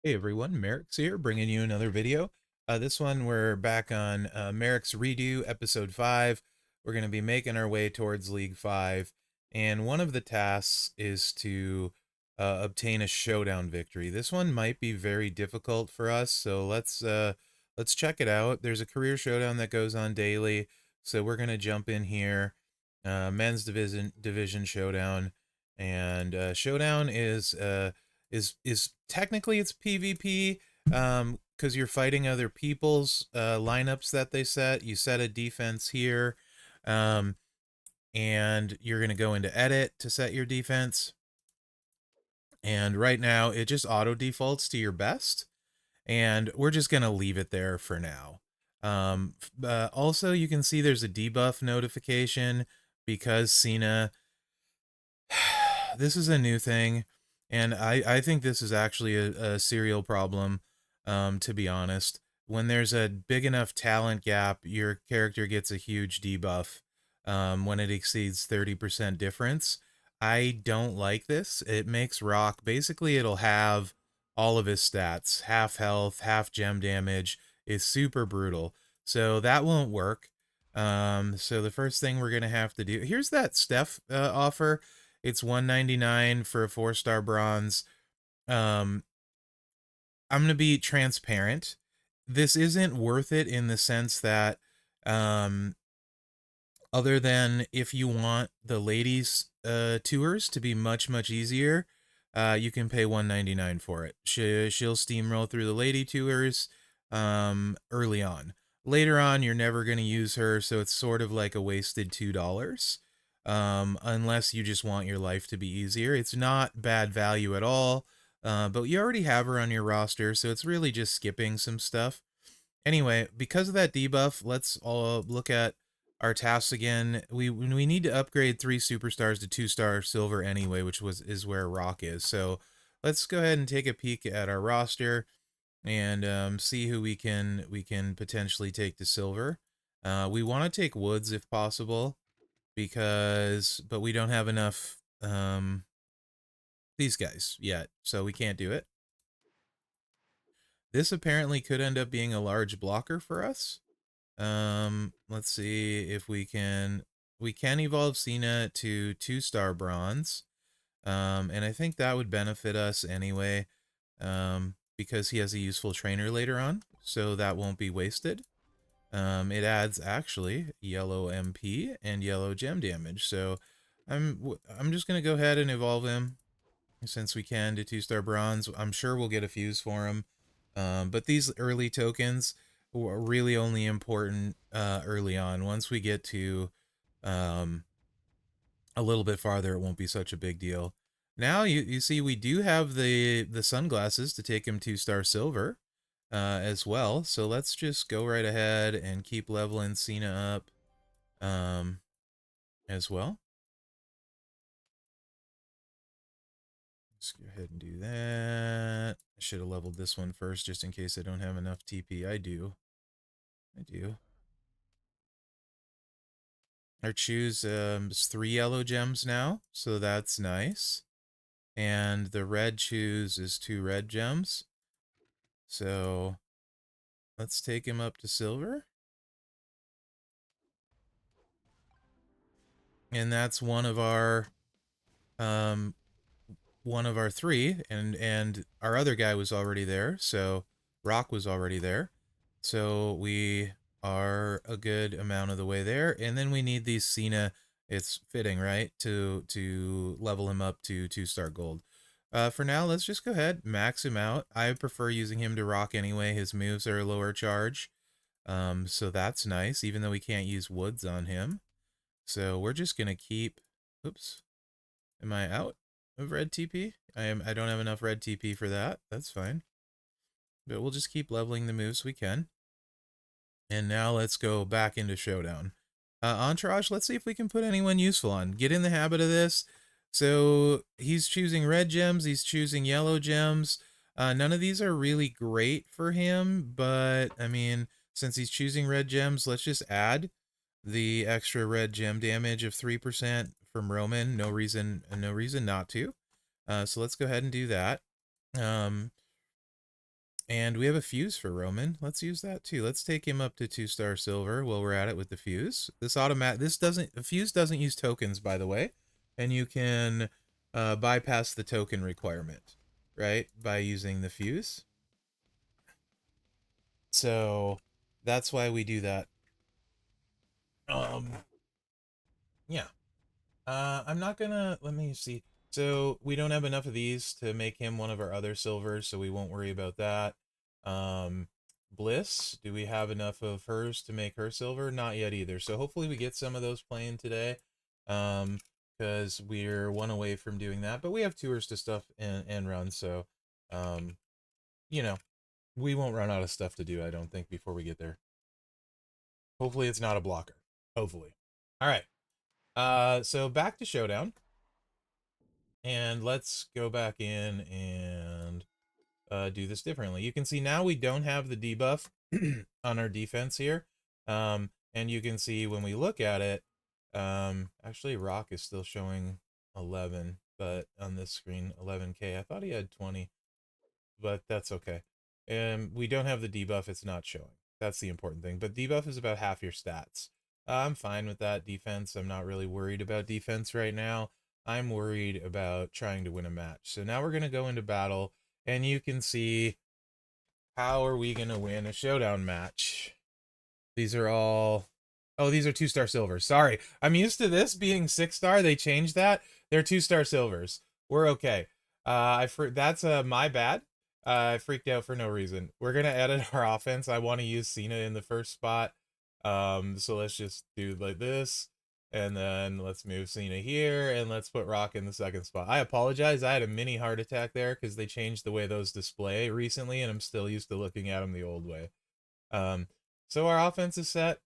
Hey everyone, Mherex here, bringing you another video. This one we're back on Mherex Redo Episode 5. We're going to be making our way towards League 5, and one of the tasks is to obtain a Showdown victory. This one might be very difficult for us, so let's check it out. There's a career Showdown that goes on daily, so we're going to jump in here. Men's Division Showdown, and Showdown is technically it's PvP, because you're fighting other people's lineups that they set. You set a defense here, um, and you're going to go into edit to set your defense. And right now it just auto defaults to your best, and we're just going to leave it there for now. Also, you can see there's a debuff notification because Cena. This is a new thing, and I think this is actually a serial problem, to be honest. When there's a big enough talent gap, your character gets a huge debuff when it exceeds 30% difference. I don't like this. It makes Rock, basically it'll have all of his stats, half health, half gem damage. It's super brutal. So that won't work. So the first thing we're going to have to do, here's that Steph offer. It's 199 for a 4-star bronze. Um, I'm gonna be transparent. This isn't worth it in the sense that, um, other than if you want the ladies' tours to be much easier, you can pay 199 for it. She'll steamroll through the lady tours early on. Later on, you're never going to use her, so it's sort of like a wasted $2. Unless you just want your life to be easier. It's not bad value at all, but you already have her on your roster, so it's really just skipping some stuff. Anyway, because of that debuff, let's all look at our tasks again. We need to upgrade 3 superstars to 2-star silver anyway, which is where Rock is. So let's go ahead and take a peek at our roster and see who we can potentially take to silver. We want to take Woods if possible, but we don't have enough these guys yet, so we can't do it. This apparently could end up being a large blocker for us. Let's see if we can evolve Cena to 2-star bronze. And I think that would benefit us anyway, because he has a useful trainer later on, so that won't be wasted. It adds actually yellow MP and yellow gem damage, so I'm just gonna go ahead and evolve him since we can to 2-star bronze. I'm sure we'll get a fuse for him. But these early tokens are really only important early on. Once we get to um, a little bit farther, it won't be such a big deal. Now you see we do have the sunglasses to take him 2-star silver as well. So let's just go right ahead and keep leveling Cena up as well. Let's go ahead and do that. I should have leveled this one first just in case I don't have enough TP. I do. Our choose is 3 yellow gems now, so that's nice. And the red choose is 2 red gems. So let's take him up to silver. And that's um one of our 3, and our other guy was already there, so Rock was already there. So we are a good amount of the way there, and then we need these Cena. It's fitting, right, to level him up to 2-star gold. For now, let's just go ahead, max him out. I prefer using him to rock anyway. His moves are a lower charge, so that's nice, even though we can't use woods on him. So we're just gonna keep. Oops, am I out of red TP? I don't have enough red TP for that. That's fine. But we'll just keep leveling the moves we can. And now let's go back into Showdown. Entourage, let's see if we can put anyone useful on. Get in the habit of this. So he's choosing red gems, he's choosing yellow gems. None of these are really great for him, but I mean, since he's choosing red gems, let's just add the extra red gem damage of 3% from Roman. No reason not to. So let's go ahead and do that. Um, And we have a fuse for Roman. Let's use that too. Let's take him up to 2-star silver while we're at it with the fuse. A fuse doesn't use tokens, by the way. And you can bypass the token requirement, right? By using the fuse. So that's why we do that. Yeah. I'm not gonna, let me see. So we don't have enough of these to make him one of our other silvers, so we won't worry about that. Bliss, do we have enough of hers to make her silver? Not yet either. So hopefully we get some of those playing today. Because we're one away from doing that, but we have tours to stuff and run, so you know, we won't run out of stuff to do, I don't think, before we get there. Hopefully it's not a blocker. Hopefully. All right. So back to Showdown. And let's go back in and do this differently. You can see now we don't have the debuff on our defense here. And you can see when we look at it, actually Rock is still showing 11, but on this screen, 11K. I thought he had 20, but that's okay. And we don't have the debuff, it's not showing. That's the important thing. But debuff is about half your stats. I'm fine with that defense. I'm not really worried about defense right now. I'm worried about trying to win a match. So now we're going to go into battle, and you can see how are we going to win a showdown match. These are all... Oh, these are 2-star silvers. Sorry. I'm used to this being 6-star. They changed that. They're 2-star silvers. We're okay. That's my bad. I freaked out for no reason. We're going to edit our offense. I want to use Cena in the first spot. So let's just do like this. And then let's move Cena here. And let's put Rock in the second spot. I apologize. I had a mini heart attack there because they changed the way those display recently. And I'm still used to looking at them the old way. So our offense is set.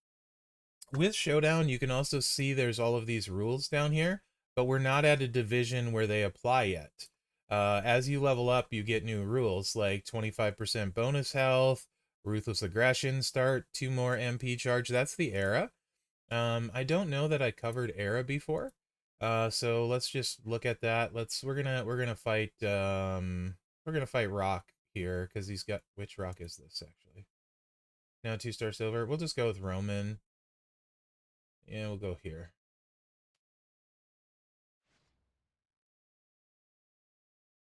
With Showdown, you can also see there's all of these rules down here, but we're not at a division where they apply yet. As you level up, you get new rules like 25% bonus health, ruthless aggression, start 2 more MP charge. That's the era. I don't know that I covered era before. So let's just look at that. We're gonna fight Rock here because he's got, which Rock is this actually? Now 2-star silver. We'll just go with Roman. Yeah, we'll go here.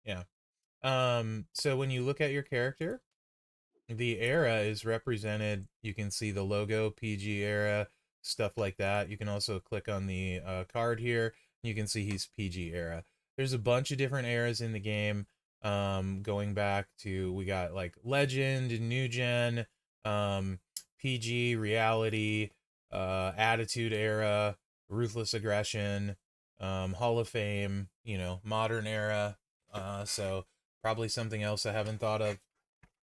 Yeah. So when you look at your character, the era is represented. You can see the logo, PG era, stuff like that. You can also click on the card here. You can see he's PG era. There's a bunch of different eras in the game. Going back to, we got like Legend, New Gen, PG, Reality, Attitude era, Ruthless Aggression, Hall of Fame, Modern era. So probably something else I haven't thought of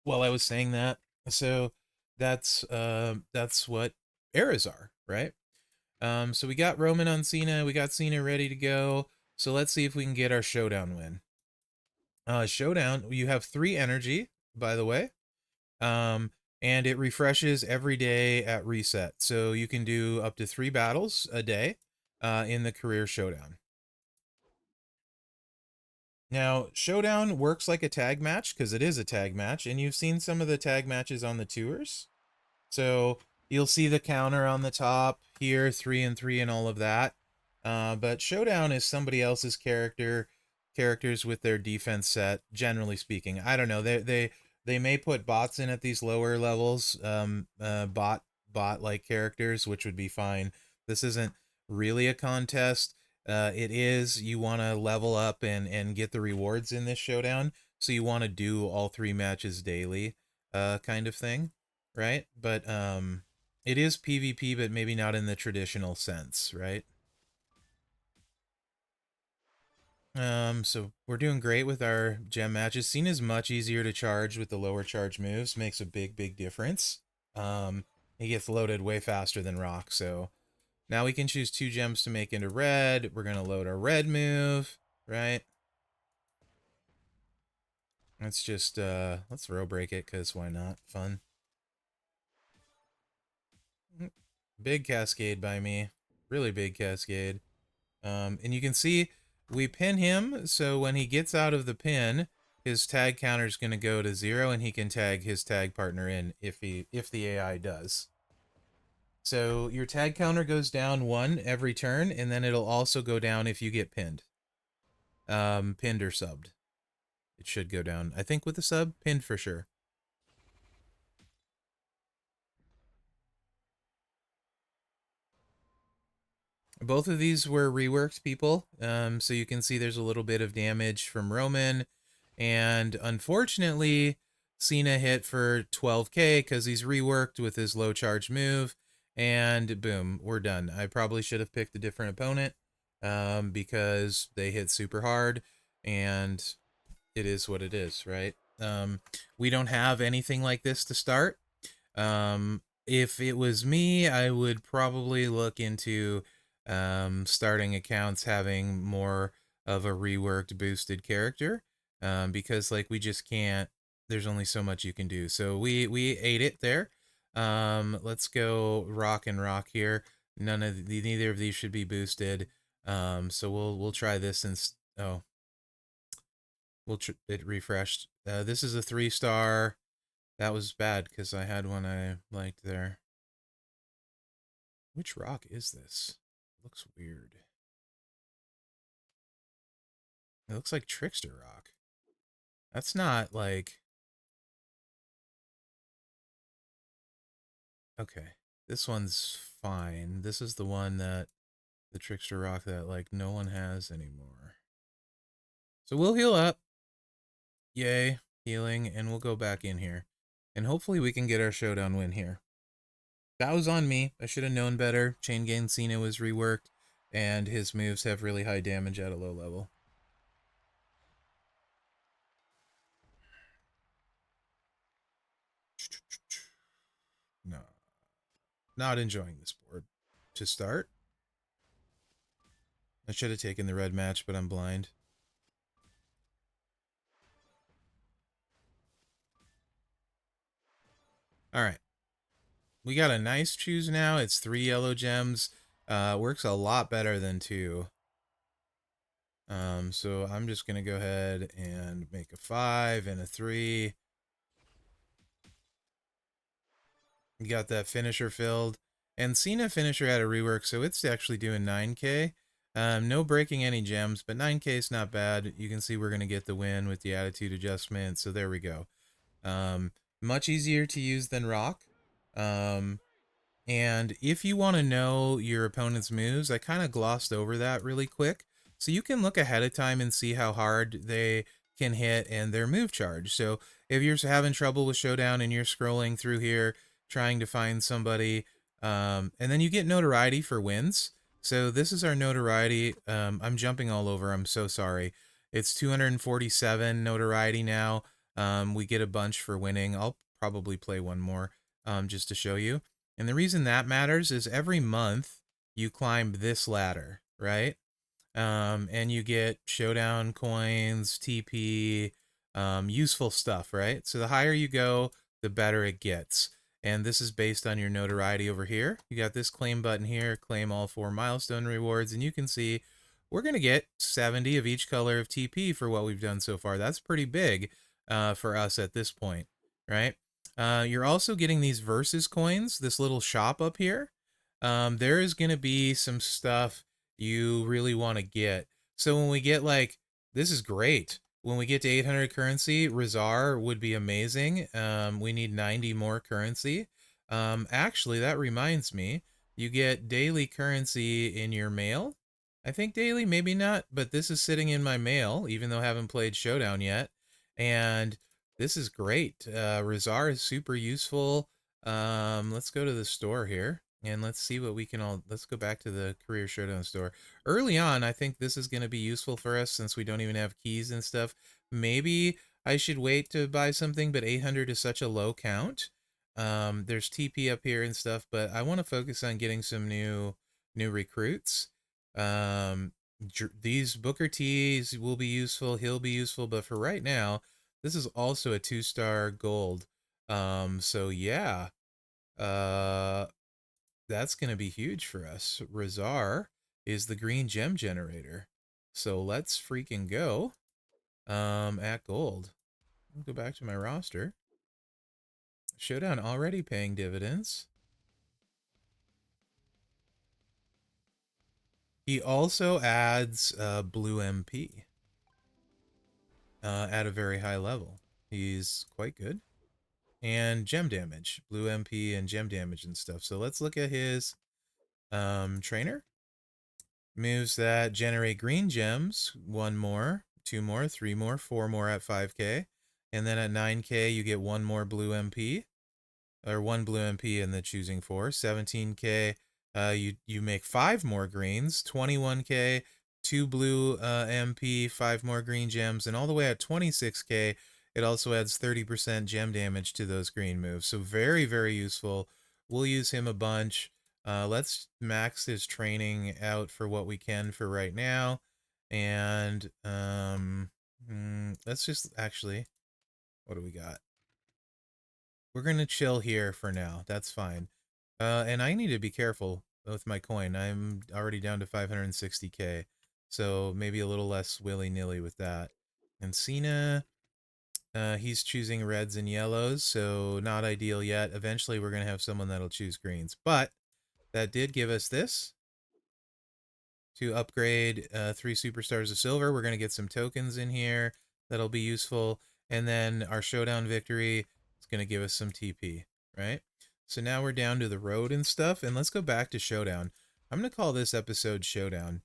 while I was saying that. So that's what eras are, right? So we got Roman on Cena, we got Cena ready to go. So let's see if we can get our showdown win. Showdown, you have 3 energy, by the way. And it refreshes every day at reset. So you can do up to 3 battles a day in the career showdown. Now, Showdown works like a tag match because it is a tag match, and you've seen some of the tag matches on the tours. So you'll see the counter on the top here, 3 and 3 and all of that. But Showdown is somebody else's characters with their defense set, generally speaking. I don't know. They may put bots in at these lower levels, bot like characters, which would be fine. This isn't really a contest. It is, you want to level up and get the rewards in this showdown, so you want to do all 3 matches daily, kind of thing, right? But it is PvP, but maybe not in the traditional sense, right? So we're doing great with our gem matches. Cena's much easier to charge with the lower charge moves, makes a big difference. He gets loaded way faster than Rock, so now we can choose 2 gems to make into red. We're gonna load our red move, right? Let's just let's row break it, because why not? Fun. Big cascade by me. Really big cascade. And you can see we pin him, so when he gets out of the pin, his tag counter is going to go to 0, and he can tag his tag partner in if the AI does. So your tag counter goes down 1 every turn, and then it'll also go down if you get pinned. Pinned or subbed. It should go down. I think with a sub, pinned for sure. Both of these were reworked, people. So you can see there's a little bit of damage from Roman. And unfortunately, Cena hit for 12k because he's reworked with his low charge move. And boom, we're done. I probably should have picked a different opponent because they hit super hard. And it is what it is, right? We don't have anything like this to start. If it was me, I would probably look into starting accounts having more of a reworked boosted character, because like we just can't, there's only so much you can do. So we ate it there. Let's go rock and rock here. Neither of these should be boosted. So we'll try this and oh, it refreshed. This is a 3-star. That was bad because I had one I liked there. Which rock is this? It looks weird. It looks like Trickster Rock. That's not like... Okay. This one's fine. This is the one that... The Trickster Rock that, like, no one has anymore. So we'll heal up. Yay. Healing. And we'll go back in here. And hopefully we can get our Showdown win here. That was on me. I should have known better. Chain Gang Cena was reworked, and his moves have really high damage at a low level. No. Not enjoying this board. To start. I should have taken the red match, but I'm blind. Alright. We got a nice choose now. It's 3 yellow gems. Works a lot better than 2. So I'm just going to go ahead and make a 5 and a 3. You got that finisher filled. And Cena finisher had a rework, so it's actually doing 9k. No breaking any gems, but 9k is not bad. You can see we're going to get the win with the attitude adjustment, so there we go. Much easier to use than rock. And if you want to know your opponent's moves, I kind of glossed over that really quick. So you can look ahead of time and see how hard they can hit and their move charge. So if you're having trouble with Showdown and you're scrolling through here trying to find somebody, and then you get notoriety for wins. So this is our notoriety. I'm jumping all over. I'm so sorry. It's 247 notoriety now. We get a bunch for winning. I'll probably play one more just to show you. And the reason that matters is every month you climb this ladder, right? And you get Showdown coins, TP, useful stuff, right? So the higher you go, the better it gets. And this is based on your notoriety over here. You got this claim button here, claim all 4 milestone rewards, and you can see we're going to get 70 of each color of TP for what we've done so far. That's pretty big for us at this point, right? You're also getting these versus coins, this little shop up here. There is going to be some stuff you really want to get. So when we get like, this is great. When we get to 800 currency, Rizar would be amazing. We need 90 more currency. Actually, that reminds me, you get daily currency in your mail. I think daily, maybe not, but this is sitting in my mail, even though I haven't played Showdown yet. And this is great. Rizar is super useful. Let's go to the store here and let's see what we can all, let's go back to the Career Showdown store. Early on, I think this is going to be useful for us since we don't even have keys and stuff. Maybe I should wait to buy something, but 800 is such a low count. There's TP up here and stuff, but I want to focus on getting some new recruits. These Booker T's will be useful. He'll be useful, but for right now, this is also a 2-star gold. So yeah, that's going to be huge for us. Rizar is the green gem generator. So let's freaking go at gold. I'll go back to my roster. Showdown already paying dividends. He also adds blue MP at a very high level. He's quite good. And gem damage, blue MP and gem damage and stuff. So let's look at his trainer. Moves that generate green gems, 1 more, 2 more, 3 more, 4 more at 5k. And then at 9k, you get 1 more blue MP, or 1 blue MP in the choosing 4. 17k, you make 5 more greens. 21k, 2 blue MP, 5 more green gems. And all the way at 26k, it also adds 30% gem damage to those green moves. So very, very useful. We'll use him a bunch. Let's max his training out for what we can for right now. And let's just actually, what do we got? We're going to chill here for now. That's fine. And I need to be careful with my coin. I'm already down to 560k. So maybe a little less willy-nilly with that. And Cena, he's choosing reds and yellows, so not ideal yet. Eventually we're going to have someone that'll choose greens. But that did give us this to upgrade 3 superstars of silver. We're going to get some tokens in here that'll be useful. And then our showdown victory is going to give us some TP, right? So now we're down to the road and stuff. And let's go back to showdown. I'm going to call this episode Showdown.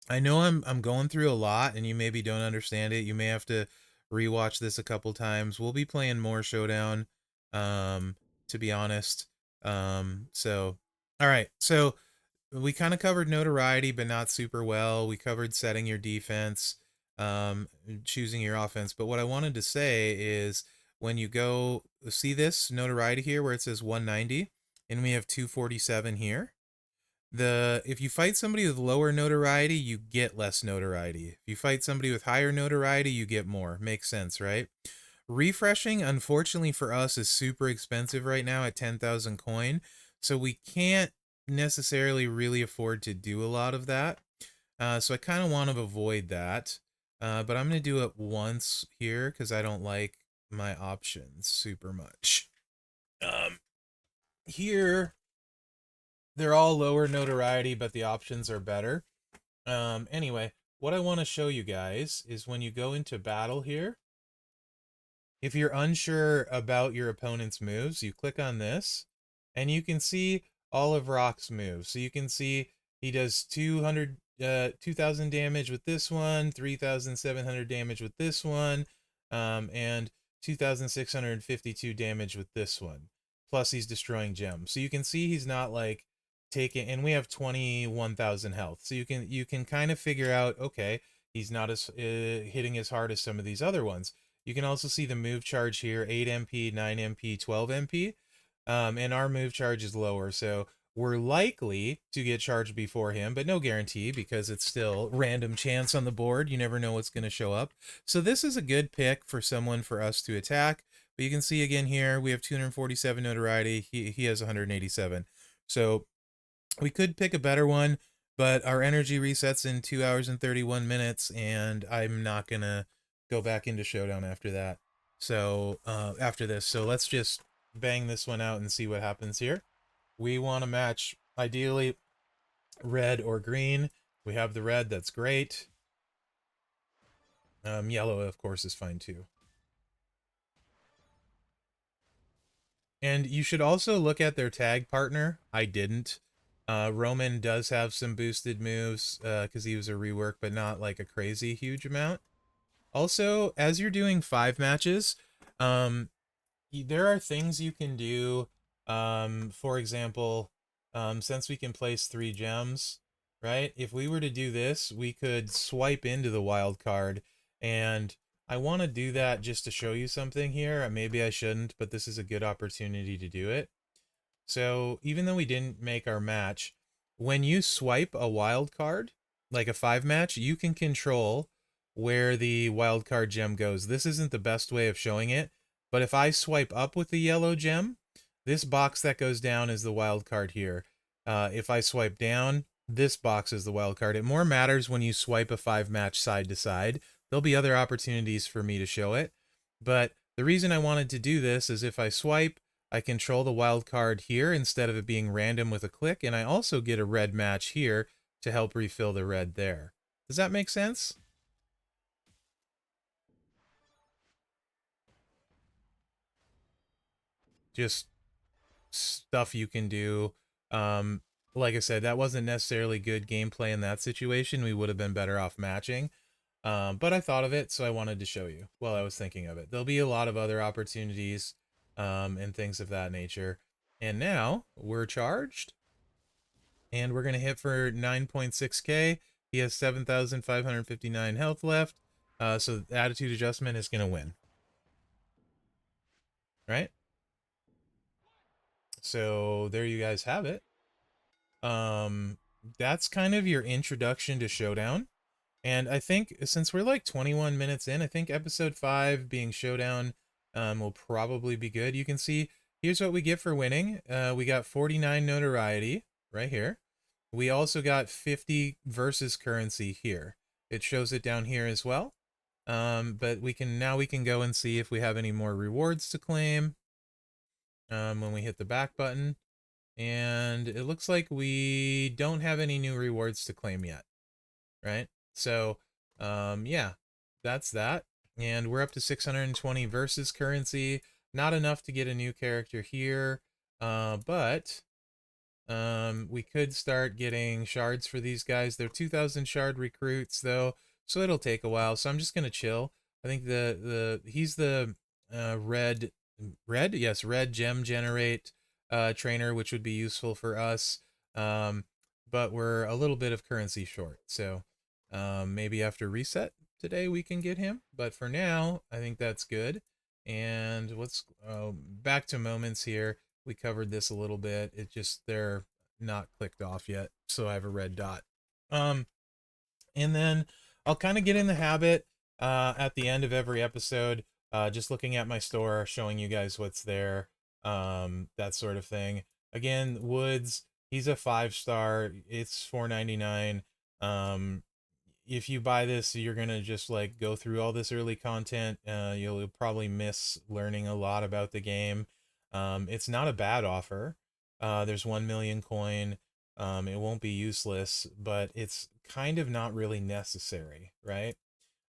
I know I'm going through a lot and you maybe don't understand it. You may have to rewatch this a couple times. We'll be playing more Showdown, to be honest. So, all right. So we kind of covered notoriety, but not super well. We covered setting your defense, choosing your offense. But what I wanted to say is when you go see this notoriety here where it says 190 and we have 247 here, if you fight somebody with lower notoriety, you get less notoriety. If you fight somebody with higher notoriety, you get more. Makes sense, right? Refreshing, unfortunately for us, is super expensive right now at 10,000 coin. So we can't necessarily really afford to do a lot of that. So I kind of want to avoid that. But I'm going to do it once here because I don't like my options super much. Here, they're all lower notoriety, but the options are better. Anyway, what I want to show you guys is when you go into battle here, if you're unsure about your opponent's moves, you click on this, and you can see all of Rock's moves. So you can see he does 2,000 damage with this one, 3,700 damage with this one, and 2,652 damage with this one. Plus he's destroying gems. So you can see he's not like taking, and we have 21,000 health. So you can kind of figure out, okay, he's not as hitting as hard as some of these other ones. You can also see the move charge here, 8 MP, 9 MP, 12 MP. And our move charge is lower, so we're likely to get charged before him, but no guarantee because it's still random chance on the board. You never know what's going to show up. So this is a good pick for someone for us to attack. But you can see again here, we have 247 notoriety. He has 187. So we could pick a better one, but our energy resets in 2 hours and 31 minutes, and I'm not going to go back into Showdown after that. So after this, so let's just bang this one out and see what happens here. We want to match ideally red or green. We have the red, that's great. Yellow, of course, is fine too. And you should also look at their tag partner. I didn't. Roman does have some boosted moves because he was a rework, but not like a crazy huge amount. Also, as you're doing 5 matches, there are things you can do. For example, since we can place 3 gems, right? If we were to do this, we could swipe into the wild card, and I want to do that just to show you something here. Maybe I shouldn't, but this is a good opportunity to do it. So even though we didn't make our match, when you swipe a wild card, like a 5 match, you can control where the wild card gem goes. This isn't the best way of showing it, but if I swipe up with the yellow gem, this box that goes down is the wild card here. If I swipe down, this box is the wild card. It more matters when you swipe a 5 match side to side. There'll be other opportunities for me to show it, But the reason I wanted to do this is if I swipe, I control the wild card here instead of it being random with a click, and I also get a red match here to help refill the red there. Does that make sense? Just stuff you can do. Like I said, that wasn't necessarily good gameplay in that situation. We would have been better off matching. But I thought of it, so I wanted to show you while I was thinking of it. There'll be a lot of other opportunities and things of that nature. And now we're charged, and we're going to hit for 9.6k. He has 7,559 health left, so the attitude adjustment is going to win. Right? So there you guys have it. That's kind of your introduction to Showdown. And I think since we're like 21 minutes in, I think episode 5 being Showdown will probably be good. You can see here's what we get for winning. We got 49 notoriety right here. We also got 50 versus currency here. It shows it down here as well. But we can go and see if we have any more rewards to claim when we hit the back button. And it looks like we don't have any new rewards to claim yet, right? So, yeah, that's that. And we're up to 620 versus currency. Not enough to get a new character here, but we could start getting shards for these guys. They're 2,000 shard recruits, though, so it'll take a while. So I'm just going to chill. I think he's the red gem generate trainer, which would be useful for us. But we're a little bit of currency short, so maybe after reset today we can get him. But for now, I think that's good. And let's back to moments here. We covered this a little bit. It just they're not clicked off yet, so I have a red dot. And then I'll kind of get in the habit at the end of every episode, just looking at my store, showing you guys what's there, that sort of thing. Again, Woods, he's a 5-star. It's $4.99. If you buy this, you're gonna just like go through all this early content. You'll probably miss learning a lot about the game. It's not a bad offer. There's 1 million coin. It won't be useless, but it's kind of not really necessary, right?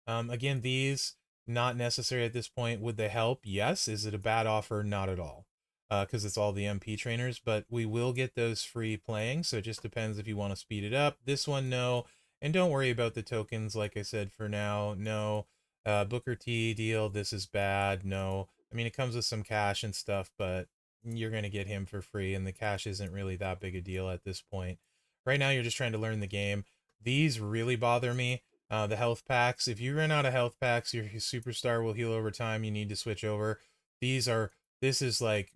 Again, these not necessary at this point. Would they help? Yes. Is it a bad offer? Not at all. Because it's all the MP trainers, but we will get those free playing, so it just depends if you want to speed it up. This one, no. And don't worry about the tokens, like I said, for now, no. Booker T deal, this is bad, no. I mean, it comes with some cash and stuff, but you're going to get him for free, and the cash isn't really that big a deal at this point. Right now, you're just trying to learn the game. These really bother me. The health packs, if you run out of health packs, your superstar will heal over time, you need to switch over. This is like,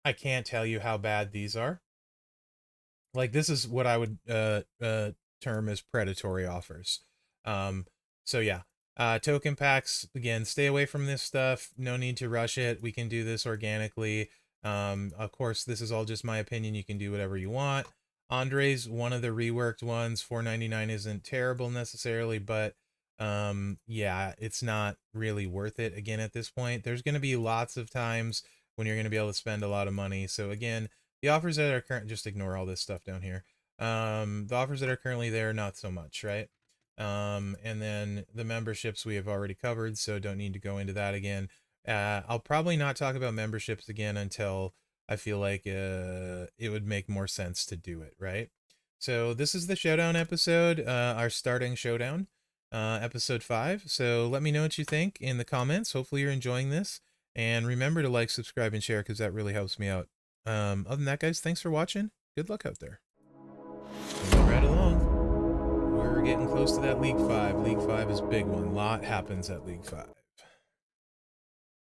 I can't tell you how bad these are. Like, this is what I would term as predatory offers. So yeah, token packs, again, stay away from this stuff. No need to rush it. We can do this organically. Of course, this is all just my opinion. You can do whatever you want. Andre's one of the reworked ones. $4.99 isn't terrible necessarily, but yeah, it's not really worth it again at this point. There's going to be lots of times when you're going to be able to spend a lot of money. So again, the offers that are current, just ignore all this stuff down here. The offers that are currently there, not so much, right? And then the memberships we have already covered, so don't need to go into that again. I'll probably not talk about memberships again until I feel like it would make more sense to do it, right? So this is the Showdown episode, our starting Showdown, episode 5. So let me know what you think in the comments. Hopefully you're enjoying this. And remember to like, subscribe, and share, because that really helps me out. Other than that, guys, thanks for watching. Good luck out there. Moving right along. We're getting close to that League 5. League 5 is a big one. A lot happens at League 5.